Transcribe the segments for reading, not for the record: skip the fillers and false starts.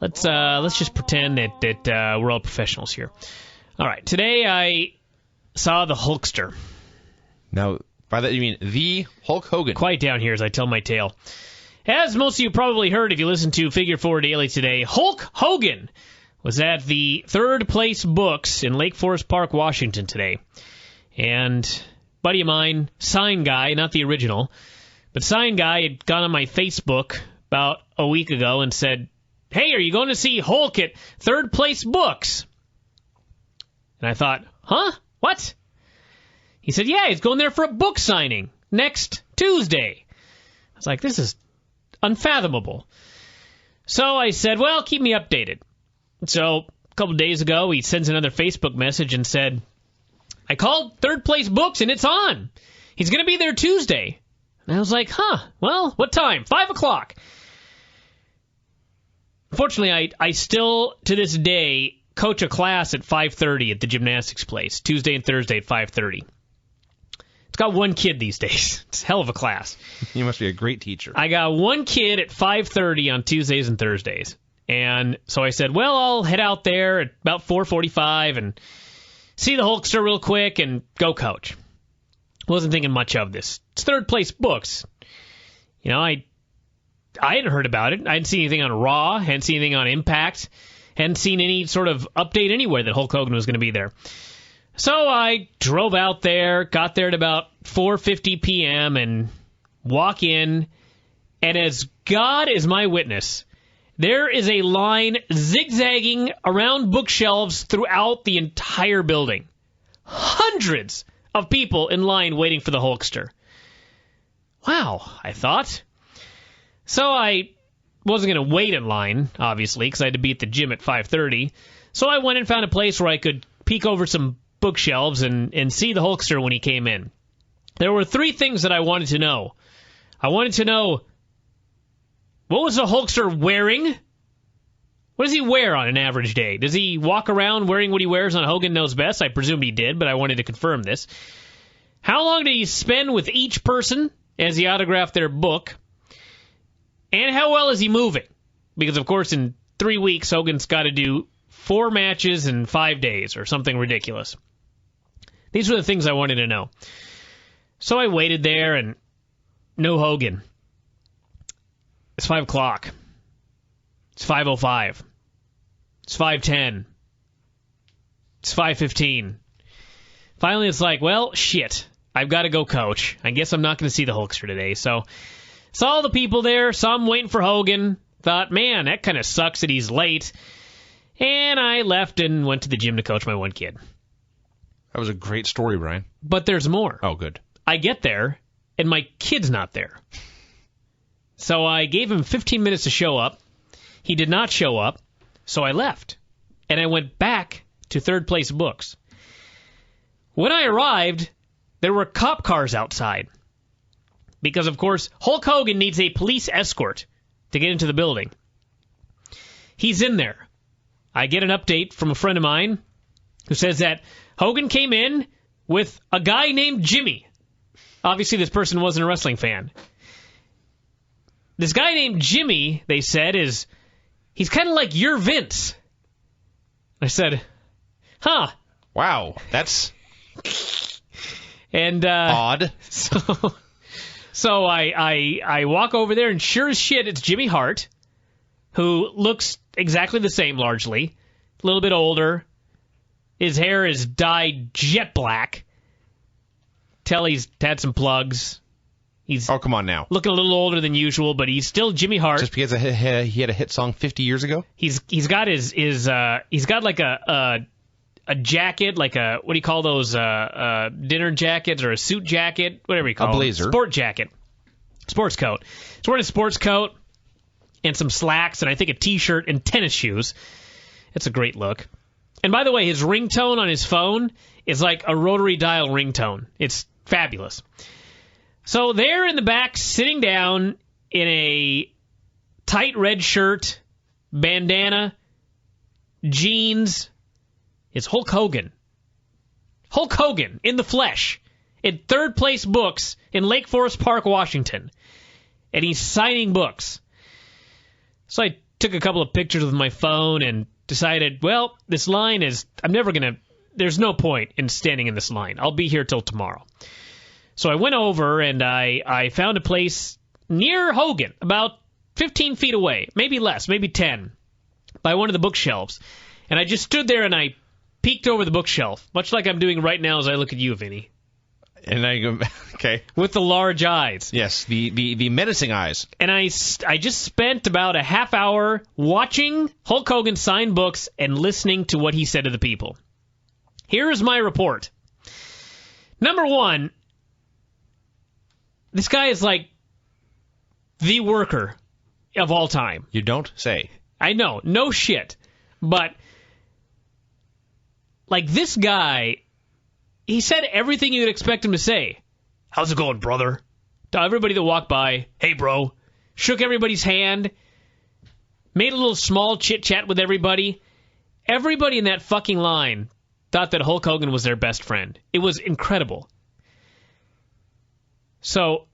Let's just pretend that we're all professionals here. All right, today I saw the Hulkster. Now, by that you mean the Hulk Hogan. Quiet down here as I tell my tale. As most of you probably heard if you listened to Figure 4 Daily today, Hulk Hogan was at the Third Place Books in Lake Forest Park, Washington today. And buddy of mine, Sign Guy, not the original, but Sign Guy had gone on my Facebook about a week ago and said, "Hey, are you going to see Hulk at Third Place Books?" And I thought, huh? What? He said, yeah, he's going there for a book signing next Tuesday. I was like, this is unfathomable. So I said, well, keep me updated. So a couple days ago, he sends another Facebook message and said, I called Third Place Books and it's on. He's going to be there Tuesday. And I was like, huh, well, what time? 5 o'clock. Unfortunately, I still, to this day, coach a class at 5:30 at the gymnastics place, Tuesday and Thursday at 5:30. It's got one kid these days. It's a hell of a class. You must be a great teacher. I got one kid at 5:30 on Tuesdays and Thursdays. And so I said, well, I'll head out there at about 4:45 and see the Hulkster real quick and go coach. Wasn't thinking much of this. It's Third Place Books. You know, I hadn't heard about it. I hadn't seen anything on Raw. Hadn't seen anything on Impact. Hadn't seen any sort of update anywhere that Hulk Hogan was going to be there. So I drove out there, got there at about 4:50 p.m. and walk in, and as God is my witness, there is a line zigzagging around bookshelves throughout the entire building. Hundreds of people in line waiting for the Hulkster. Wow, I thought. So I wasn't going to wait in line, obviously, because I had to be at the gym at 5:30. So I went and found a place where I could peek over some bookshelves and see the Hulkster when he came in. There were three things that I wanted to know. I wanted to know, what was the Hulkster wearing? What does he wear on an average day? Does he walk around wearing what he wears on Hogan Knows Best? I presumed he did, but I wanted to confirm this. How long did he spend with each person as he autographed their book? And how well is he moving? Because, of course, in 3 weeks, Hogan's got to do 4 matches in 5 days or something ridiculous. These were the things I wanted to know. So I waited there, and no Hogan. It's 5 o'clock. It's 5:05. It's 5:10. It's 5:15. Finally, it's like, well, shit. I've got to go coach. I guess I'm not going to see the Hulkster today. So saw the people there, saw him waiting for Hogan. Thought, man, that kind of sucks that he's late. And I left and went to the gym to coach my one kid. That was a great story, Brian. But there's more. Oh, good. I get there, and my kid's not there. So I gave him 15 minutes to show up. He did not show up, so I left. And I went back to Third Place Books. When I arrived, there were cop cars outside. Because, of course, Hulk Hogan needs a police escort to get into the building. He's in there. I get an update from a friend of mine who says that Hogan came in with a guy named Jimmy. Obviously, this person wasn't a wrestling fan. This guy named Jimmy, they said, he's kind of like your Vince. I said, huh. Wow, that's and odd. So I walk over there, and sure as shit, it's Jimmy Hart, who looks exactly the same largely, a little bit older. His hair is dyed jet black. Tell he's had some plugs. He's come on now. Looking a little older than usual, but he's still Jimmy Hart. Just because he had a hit song 50 years ago? He's got he's got like a jacket, like a, what do you call those, dinner jackets or a suit jacket, whatever you call it. A blazer. Sport jacket. Sports coat. He's wearing a sports coat and some slacks and I think a t-shirt and tennis shoes. It's a great look. And by the way, his ringtone on his phone is like a rotary dial ringtone. It's fabulous. So there in the back, sitting down in a tight red shirt, bandana, jeans, is Hulk Hogan. Hulk Hogan in the flesh at Third Place Books in Lake Forest Park, Washington. And he's signing books. So I took a couple of pictures with my phone and decided, well, this line is, there's no point in standing in this line. I'll be here till tomorrow. So I went over and I found a place near Hogan, about 15 feet away, maybe less, maybe 10, by one of the bookshelves. And I just stood there and I peeked over the bookshelf, much like I'm doing right now as I look at you, Vinny. And I go, okay. With the large eyes. Yes, the menacing eyes. And I just spent about a half hour watching Hulk Hogan sign books and listening to what he said to the people. Here is my report. Number one, this guy is like the worker of all time. You don't say. I know, no shit. But, like, this guy, he said everything you'd expect him to say. How's it going, brother? To everybody that walked by, hey, bro. Shook everybody's hand. Made a little small chit-chat with everybody. Everybody in that fucking line thought that Hulk Hogan was their best friend. It was incredible. So,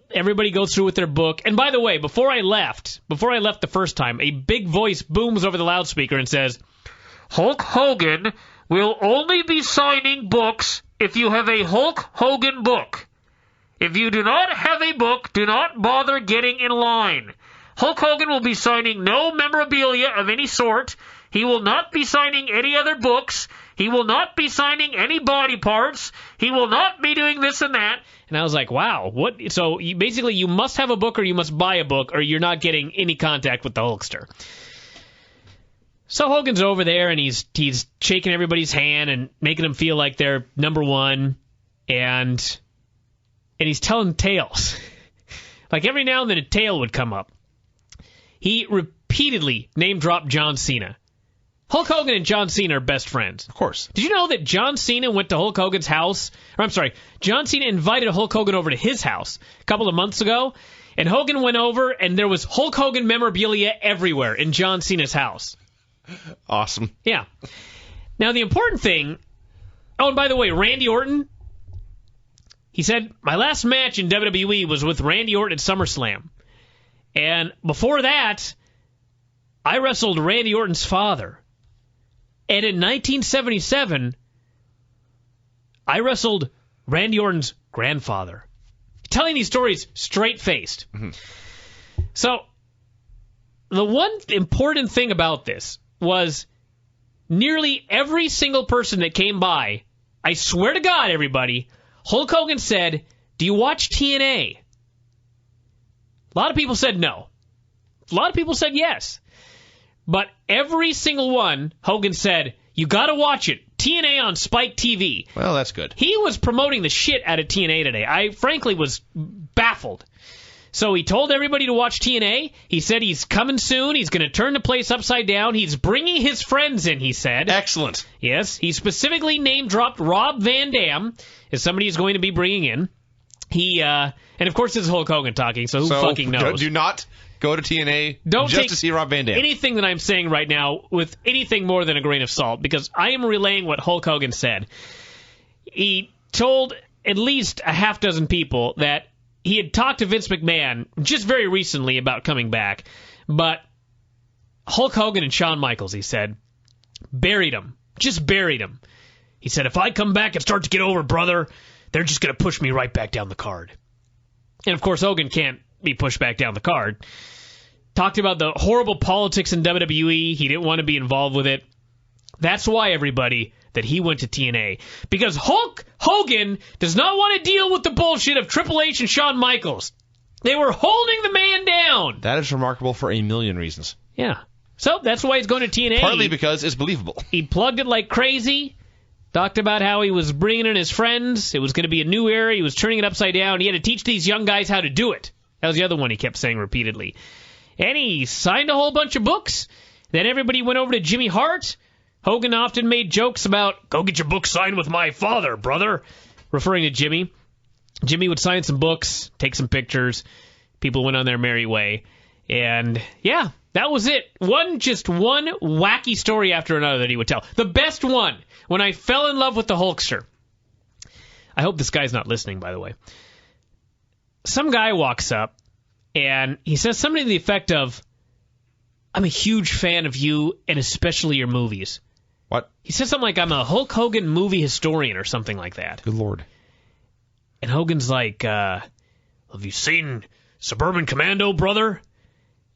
everybody goes through with their book. And by the way, before I left the first time, a big voice booms over the loudspeaker and says, Hulk Hogan will only be signing books if you have a Hulk Hogan book. If you do not have a book, do not bother getting in line. Hulk Hogan will be signing no memorabilia of any sort. He will not be signing any other books. He will not be signing any body parts. He will not be doing this and that. And I was like, wow, what? So basically you must have a book or you must buy a book or you're not getting any contact with the Hulkster. So Hogan's over there and he's shaking everybody's hand and making them feel like they're number one, and he's telling tales. Like every now and then a tale would come up. He repeatedly name-dropped John Cena. Hulk Hogan and John Cena are best friends. Of course. Did you know that John Cena went to Hulk Hogan's house? Or I'm sorry, John Cena invited Hulk Hogan over to his house a couple of months ago, and Hogan went over and there was Hulk Hogan memorabilia everywhere in John Cena's house. Awesome. Yeah. Now, the important thing... Oh, and by the way, Randy Orton, he said, my last match in WWE was with Randy Orton at SummerSlam. And before that, I wrestled Randy Orton's father. And in 1977, I wrestled Randy Orton's grandfather. Telling these stories straight-faced. Mm-hmm. So, the one important thing about this was nearly every single person that came by, I swear to God, everybody, Hulk Hogan said, do you watch TNA? A lot of people said no. A lot of people said yes. But every single one, Hogan said, you got to watch it. TNA on Spike TV. Well, that's good. He was promoting the shit out of TNA today. I frankly was baffled. So he told everybody to watch TNA. He said he's coming soon. He's going to turn the place upside down. He's bringing his friends in, he said. Excellent. Yes. He specifically name-dropped Rob Van Dam as somebody he's going to be bringing in. And of course this is Hulk Hogan talking, so who fucking knows? Do not go to TNA Don't just take to see Rob Van Dam. Anything that I'm saying right now with anything more than a grain of salt, because I am relaying what Hulk Hogan said. He told at least a half dozen people that he had talked to Vince McMahon just very recently about coming back, but Hulk Hogan and Shawn Michaels, he said, buried him. Just buried him. He said, if I come back and start to get over, brother, they're just going to push me right back down the card. And, of course, Hogan can't be pushed back down the card. Talked about the horrible politics in WWE. He didn't want to be involved with it. That's why, everybody, that he went to TNA. Because Hulk Hogan does not want to deal with the bullshit of Triple H and Shawn Michaels. They were holding the man down. That is remarkable for a million reasons. Yeah. So that's why he's going to TNA. Partly because it's believable. He plugged it like crazy. Talked about how he was bringing in his friends. It was going to be a new era. He was turning it upside down. He had to teach these young guys how to do it. That was the other one he kept saying repeatedly. And he signed a whole bunch of books. Then everybody went over to Jimmy Hart. Hogan often made jokes about, go get your book signed with my father, brother, referring to Jimmy. Jimmy would sign some books, take some pictures. People went on their merry way. And, yeah, that was it. Just one wacky story after another that he would tell. The best one, when I fell in love with the Hulkster. I hope this guy's not listening, by the way. Some guy walks up, and he says something to the effect of, I'm a huge fan of you and especially your movies. What? He said something like, I'm a Hulk Hogan movie historian or something like that. Good Lord. And Hogan's like, have you seen Suburban Commando, brother?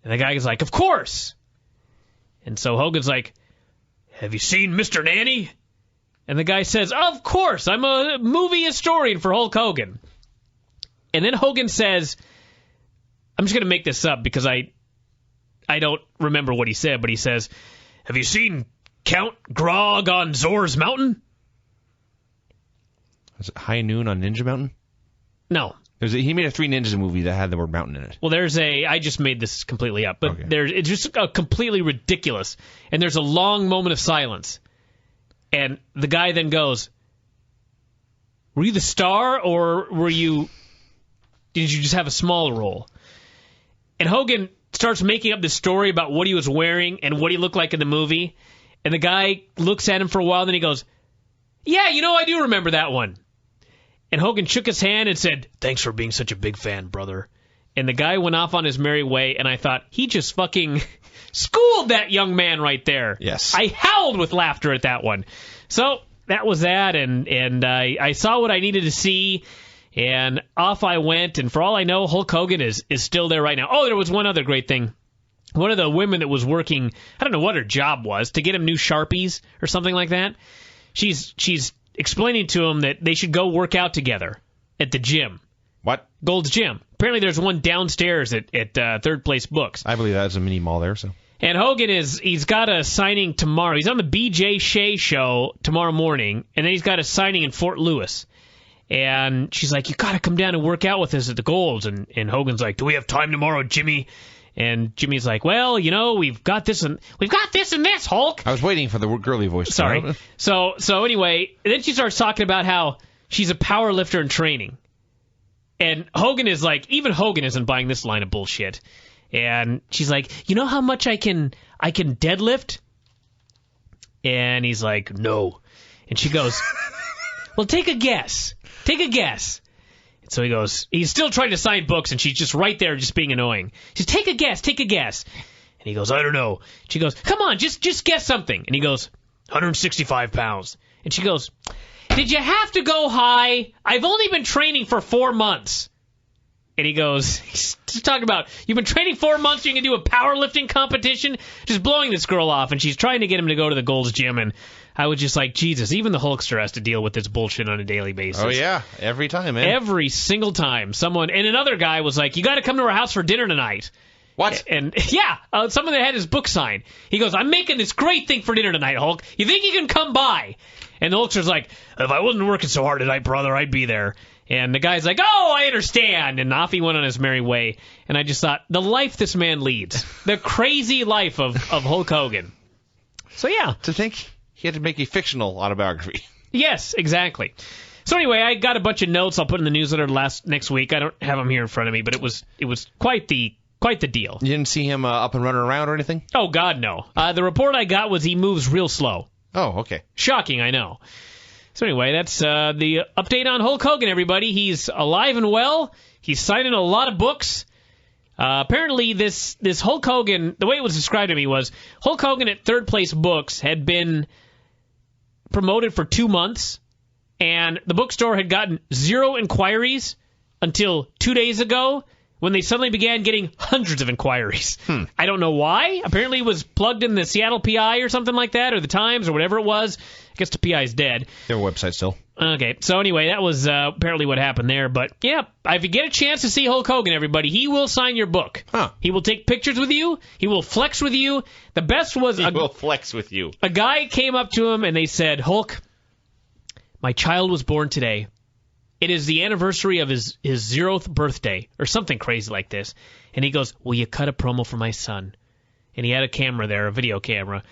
And the guy is like, of course. And so Hogan's like, have you seen Mr. Nanny? And the guy says, of course, I'm a movie historian for Hulk Hogan. And then Hogan says, I'm just going to make this up because I don't remember what he said, but he says, have you seen Count Grog on Zor's Mountain? Is it High Noon on Ninja Mountain? No. He made a Three Ninjas movie that had the word mountain in it. Well, I just made this completely up, but Okay. it's just completely ridiculous. And there's a long moment of silence. And the guy then goes, were you the star or did you just have a small role? And Hogan starts making up this story about what he was wearing and what he looked like in the movie. And the guy looks at him for a while, then he goes, yeah, I do remember that one. And Hogan shook his hand and said, thanks for being such a big fan, brother. And the guy went off on his merry way, and I thought, he just fucking schooled that young man right there. Yes. I howled with laughter at that one. So that was that, and I saw what I needed to see, and off I went, and for all I know, Hulk Hogan is still there right now. Oh, there was one other great thing. One of the women that was working, I don't know what her job was, to get him new Sharpies or something like that. She's explaining to him that they should go work out together at the gym. What? Gold's Gym. Apparently there's one downstairs at Third Place Books. I believe that's a mini mall there, so. And Hogan he's got a signing tomorrow. He's on the BJ Shea show tomorrow morning, and then he's got a signing in Fort Lewis. And she's like, you got to come down and work out with us at the Golds. And Hogan's like, do we have time tomorrow, Jimmy? And Jimmy's like, well, we've got this and this, Hulk. I was waiting for the girly voice. Sorry. So anyway, then she starts talking about how she's a power lifter in training. And Hogan is like, even Hogan isn't buying this line of bullshit. And she's like, you know how much I can deadlift? And he's like, no. And she goes, well, take a guess. Take a guess. And so he goes, he's still trying to sign books, and she's just right there just being annoying. She says, take a guess. And he goes, I don't know. She goes, come on, just guess something. And he goes, 165 pounds. And she goes, did you have to go high? I've only been training for 4 months. And he goes, he's talking about, you've been training 4 months, you can do a powerlifting competition? Just blowing this girl off, and she's trying to get him to go to the Gold's Gym, and I was just like, Jesus, even the Hulkster has to deal with this bullshit on a daily basis. Oh, yeah, every time, man. Every single time. And another guy was like, you got to come to our house for dinner tonight. What? And yeah, someone that had his book signed. He goes, I'm making this great thing for dinner tonight, Hulk. You think you can come by? And the Hulkster's like, if I wasn't working so hard tonight, brother, I'd be there. And the guy's like, oh, I understand. And off he went on his merry way. And I just thought, the life this man leads. The crazy life of Hulk Hogan. So, yeah. To think he had to make a fictional autobiography. Yes, exactly. So anyway, I got a bunch of notes I'll put in the newsletter next week. I don't have them here in front of me, but it was quite the deal. You didn't see him up and running around or anything? Oh, God, no. The report I got was he moves real slow. Oh, okay. Shocking, I know. So anyway, that's the update on Hulk Hogan, everybody. He's alive and well. He's signing a lot of books. Apparently, this Hulk Hogan, the way it was described to me was, Hulk Hogan at Third Place Books had been promoted for 2 months, and the bookstore had gotten 0 inquiries until 2 days ago, when they suddenly began getting hundreds of inquiries. I don't know why. Apparently it was plugged in the Seattle PI or something like that, or the Times, or whatever it was. I guess the PI is dead. They have a website still. Okay, so anyway, that was apparently what happened there. But, yeah, if you get a chance to see Hulk Hogan, everybody, he will sign your book. Huh. He will take pictures with you. He will flex with you. The best was... He will flex with you. A guy came up to him and they said, Hulk, my child was born today. It is the anniversary of his 0th birthday, or something crazy like this. And he goes, will you cut a promo for my son? And he had a camera there, a video camera.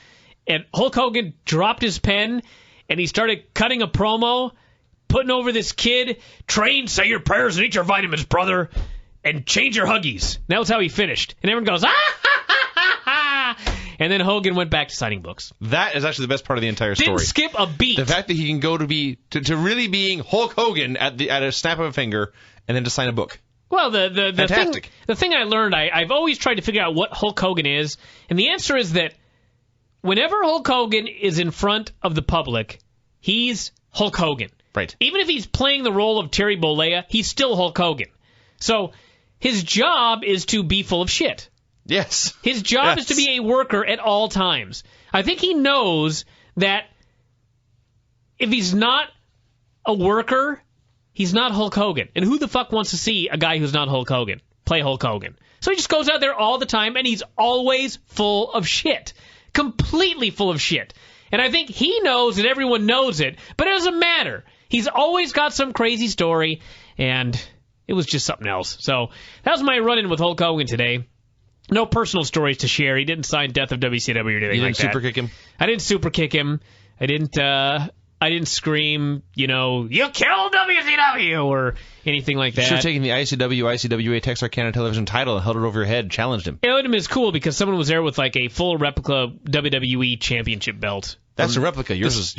And Hulk Hogan dropped his pen, and he started cutting a promo, putting over this kid, train, say your prayers, and eat your vitamins, brother, and change your Huggies. And that was how he finished. And everyone goes, ah, ha, ha, ha, ha. And then Hogan went back to signing books. That is actually the best part of the entire story. Didn't skip a beat. The fact that he can go to really being Hulk Hogan at a snap of a finger, and then to sign a book. Well, the thing I learned, I've always tried to figure out what Hulk Hogan is, and the answer is that whenever Hulk Hogan is in front of the public, he's Hulk Hogan. Right. Even if he's playing the role of Terry Bollea, he's still Hulk Hogan. So his job is to be full of shit. Yes. His job is to be a worker at all times. I think he knows that if he's not a worker, he's not Hulk Hogan. And who the fuck wants to see a guy who's not Hulk Hogan play Hulk Hogan? So he just goes out there all the time, and he's always full of shit. Completely full of shit. And I think he knows that everyone knows it, but it doesn't matter. He's always got some crazy story, and it was just something else. So that was my run-in with Hulk Hogan today. No personal stories to share. He didn't sign Death of WCW or anything like that. You didn't super kick him? I didn't super kick him. I didn't scream, you killed WCW or anything like that. You should have taken the ICWA Texarkana television title and held it over your head, challenged him. It would have been cool because someone was there with like a full replica WWE championship belt. That's a replica. Yours is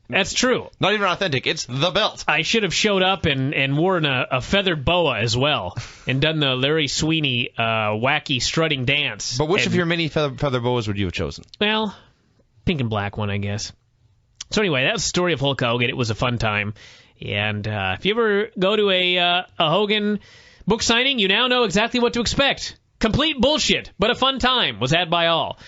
That's true. Not even authentic. It's the belt. I should have showed up and worn a feathered boa as well and done the Larry Sweeney wacky strutting dance. But which of your many feather boas would you have chosen? Well, pink and black one, I guess. So anyway, that was the story of Hulk Hogan. It was a fun time. And if you ever go to a Hogan book signing, you now know exactly what to expect. Complete bullshit, but a fun time was had by all.